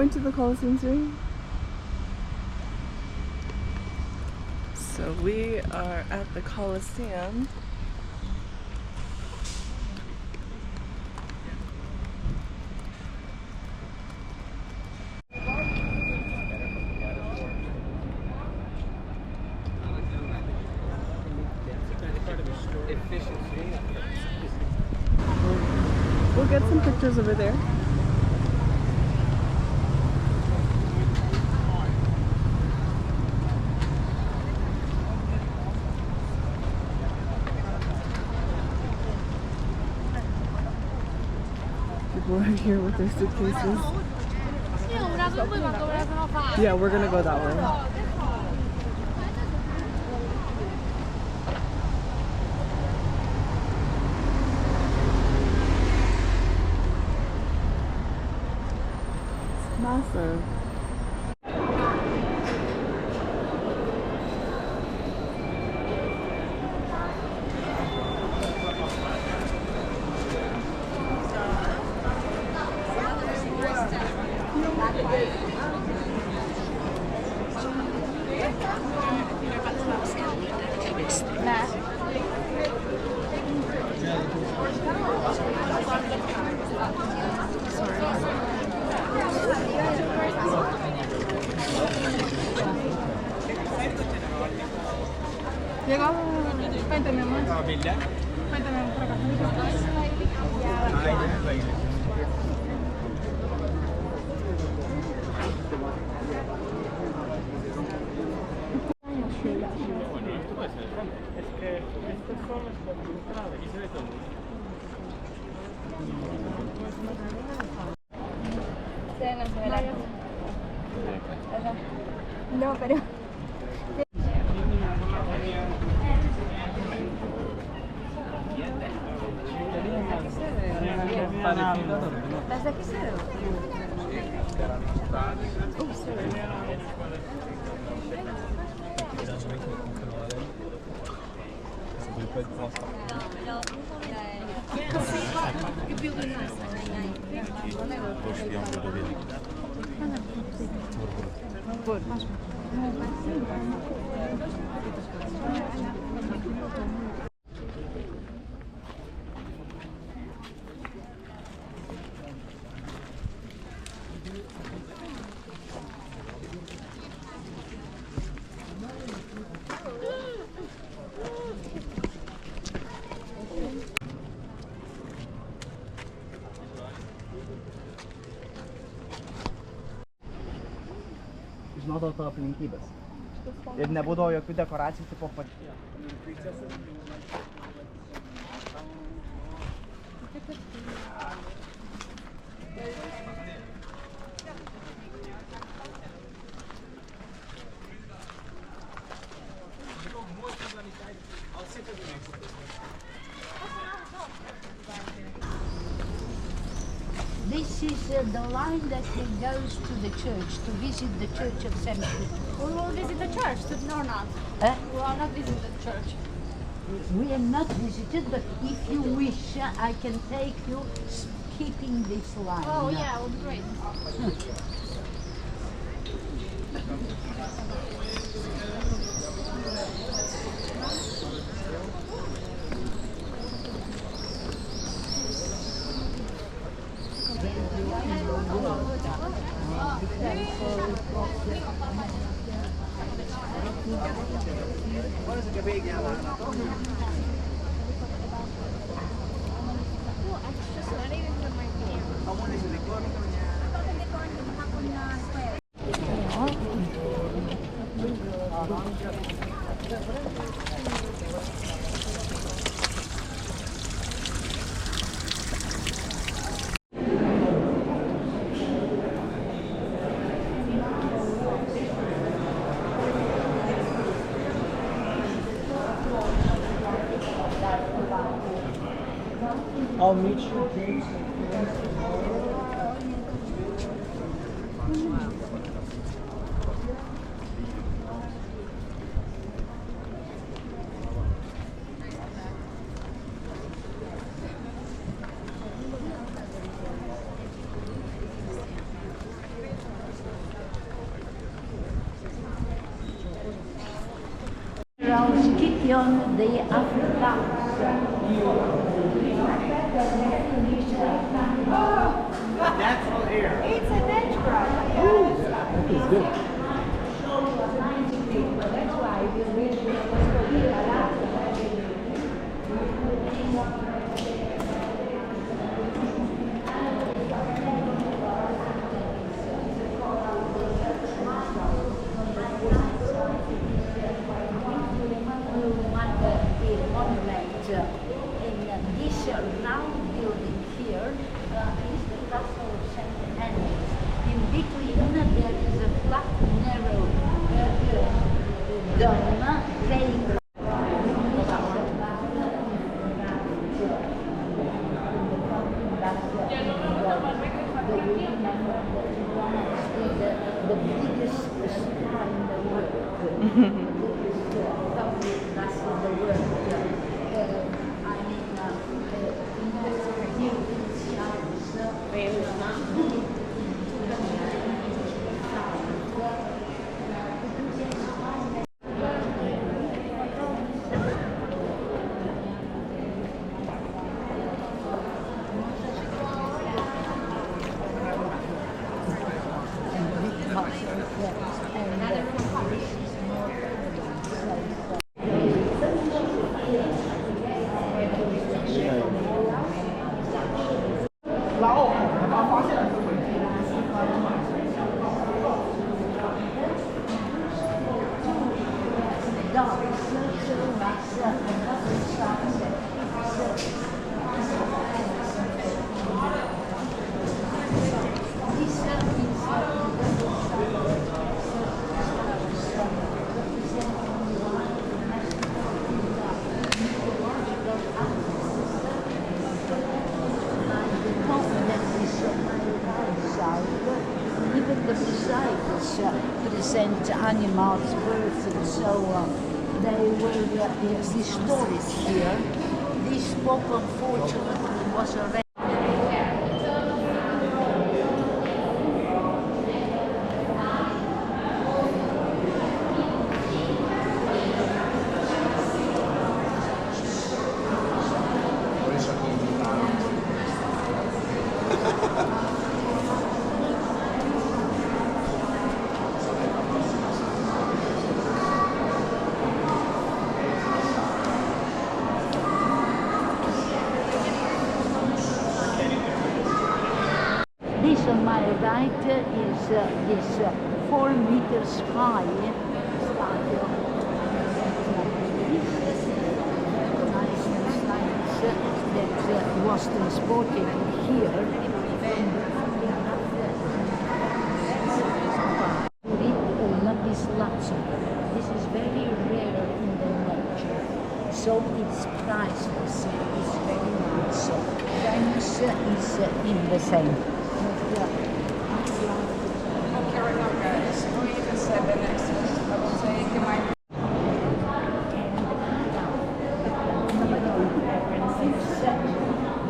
going to the Colosseum soon? So we are at the Colosseum. We'll get some pictures over there. People are here with their suitcases. Yeah, we're gonna go that way. Massive. Llega, cuéntame, amor. Cuéntame, amor, por acá. No, pero... ¿Las de aquí cero? Žinoto aplinkybės. Ir nebūdavo jokių dekoracijų tipo pat. This is the line that goes to the church, to visit the church of St. Peter. We will visit the church, no, not. We will not visit the church. We have not visited, but if you wish, I can take you skipping this line. Oh yeah, it would be great. I'll meet you, please. Scipion de Africanus. Natural air. It's a natural. That is good. That's why we really monument in this round building here is the castle of St. Andrews. In between there is a flat, narrow dome playing. The biggest star in the world. That's the world. I mean, even the disciples present animals, birds, and so on. They were these stories here. This book, unfortunately, was already. This on my right is this 4 meters high statue. That was transported here lapis lazuli. This is very rare in the nature, so it's priceless. It's very nice. Venice is in the same.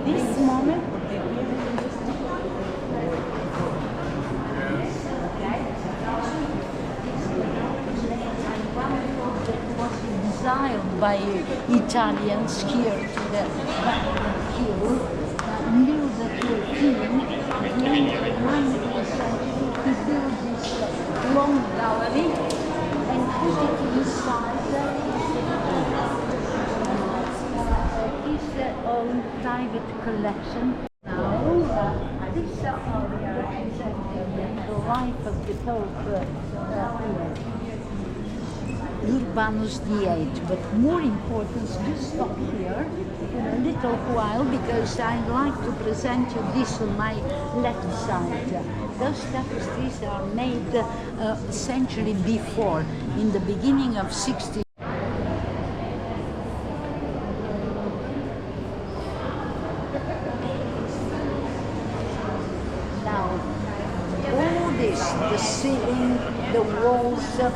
This moment was designed by Italians here to the hill. Knew that the king, in the 19th century, he built this long gallery and put it inside his own private collection. Now, this representing the life of the Pope Urbanus VIII, but more important, just stop here in a little while because I'd like to present you this on my left side. Those tapestries are made a century before, in the beginning of 60s. Now, all this, the ceiling, the walls,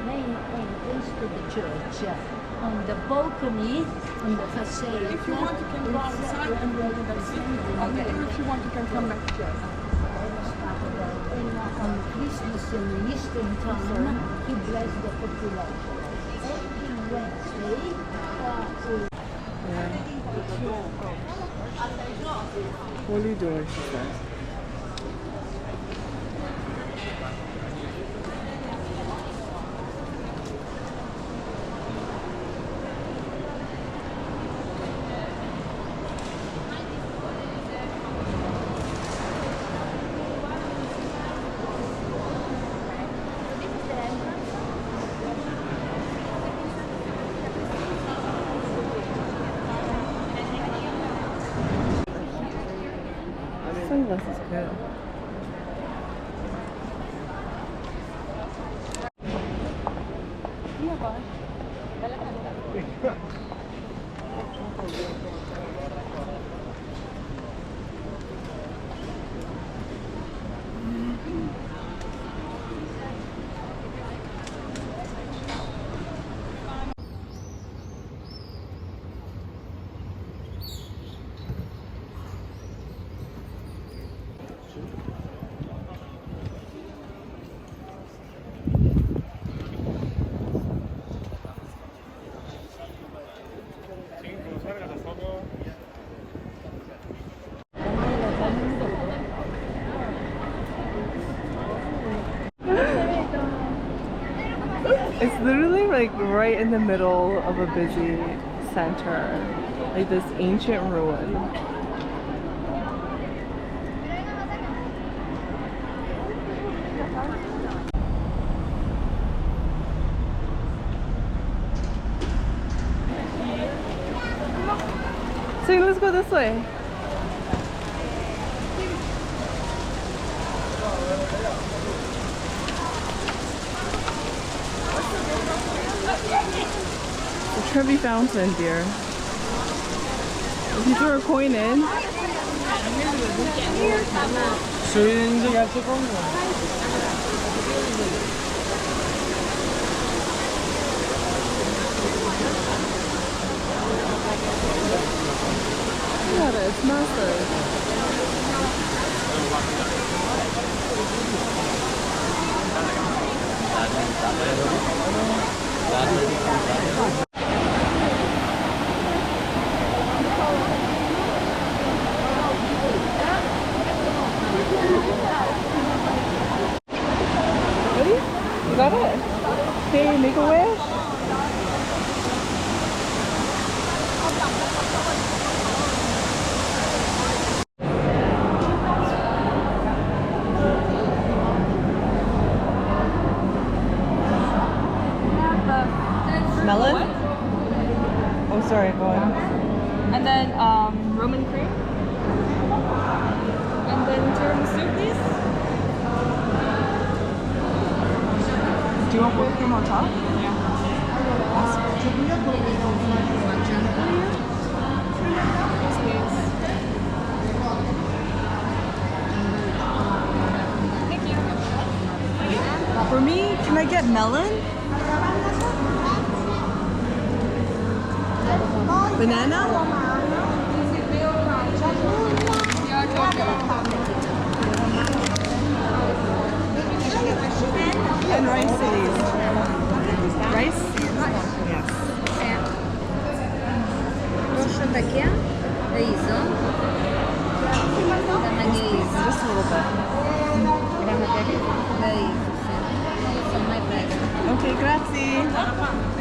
main entrance to the church. On the balcony, on the facade. If you want, you can go outside and we'll do that. Okay. If you want, you can come back here. On Christmas in Eastern time, he blessed the population. Every Wednesday, Yeah. What are you doing, she says? Sunglasses good. It's literally like right in the middle of a busy center, like this ancient ruin. So let's go this way. The Trevi Fountain, dear. If you throw a coin in. 수인지 같이 본 거. Look at it, it's massive. Ready? Is that it? Okay, make a wish. Melon? Oh, sorry, go on. And then Roman cream. And then tiramisu, please. Do you want whipped cream on top? Yeah. Thank you. For me, can I get melon? Banana? And rice, please. Rice? Yes. Proszę takie, riso, Just a little bit. riso, my best. Okay, grazie.